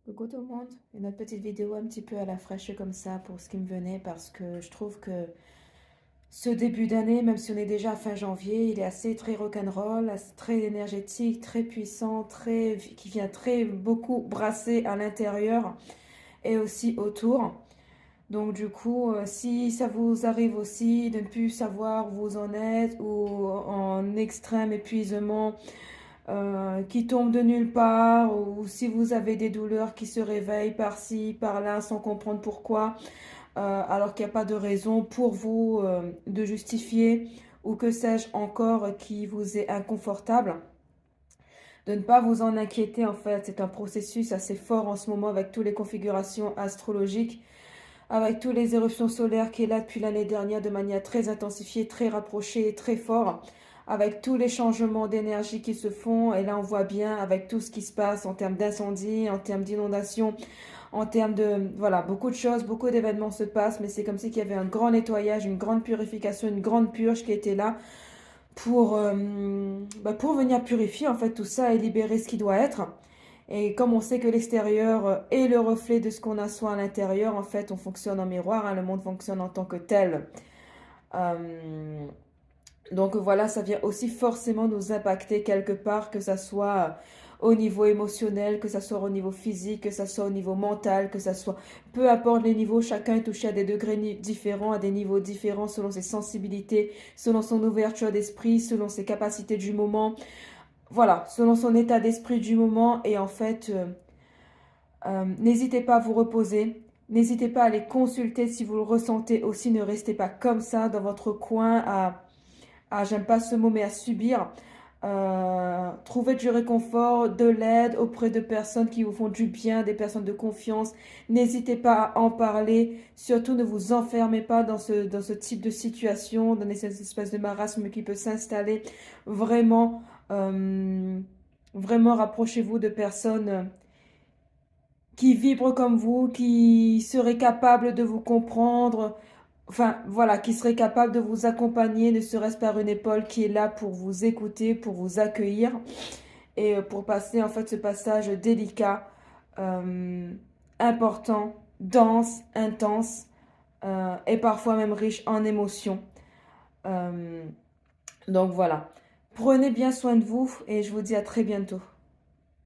Coucou tout le monde, une autre petite vidéo un petit peu à la fraîche comme ça pour ce qui me venait parce que je trouve que ce début d'année, même si on est déjà à fin janvier, il est assez très rock'n'roll, très énergétique, très puissant, qui vient très beaucoup brasser à l'intérieur et aussi autour. Donc du coup, si ça vous arrive aussi de ne plus savoir où vous en êtes ou en extrême épuisement, qui tombent de nulle part, ou si vous avez des douleurs qui se réveillent par-ci, par-là, sans comprendre pourquoi, alors qu'il n'y a pas de raison pour vous de justifier, ou que sais-je encore qui vous est inconfortable, de ne pas vous en inquiéter en fait. C'est un processus assez fort en ce moment avec toutes les configurations astrologiques, avec toutes les éruptions solaires qui est là depuis l'année dernière de manière très intensifiée, très rapprochée et très fort, avec tous les changements d'énergie qui se font. Et là, on voit bien avec tout ce qui se passe en termes d'incendie, en termes d'inondation, en termes de... Voilà, beaucoup de choses, beaucoup d'événements se passent, mais c'est comme si qu'il y avait un grand nettoyage, une grande purification, une grande purge qui était là pour venir purifier en fait tout ça et libérer ce qui doit être. Et comme on sait que l'extérieur est le reflet de ce qu'on a soi à l'intérieur, en fait, on fonctionne en miroir, hein, le monde fonctionne en tant que tel. Euh, donc voilà, ça vient aussi forcément nous impacter quelque part, que ça soit au niveau émotionnel, que ça soit au niveau physique, que ça soit au niveau mental, que ça soit... Peu importe les niveaux, chacun est touché à des degrés différents, à des niveaux différents selon ses sensibilités, selon son ouverture d'esprit, selon ses capacités du moment. Voilà, selon son état d'esprit du moment. Et en fait, n'hésitez pas à vous reposer. N'hésitez pas à les consulter si vous le ressentez aussi. Ne restez pas comme ça dans votre coin j'aime pas ce mot, mais à subir. Trouver du réconfort, de l'aide auprès de personnes qui vous font du bien, des personnes de confiance. N'hésitez pas à en parler. Surtout, ne vous enfermez pas dans ce type de situation, dans cette espèce de marasme qui peut s'installer. Vraiment, euh, vraiment rapprochez-vous de personnes qui vibrent comme vous, qui seraient capables de vous comprendre, enfin voilà, qui seraient capables de vous accompagner, ne serait-ce par une épaule qui est là pour vous écouter, pour vous accueillir et pour passer en fait ce passage délicat, euh, important, dense, intense et parfois même riche en émotions. Euh, donc voilà, prenez bien soin de vous et je vous dis à très bientôt.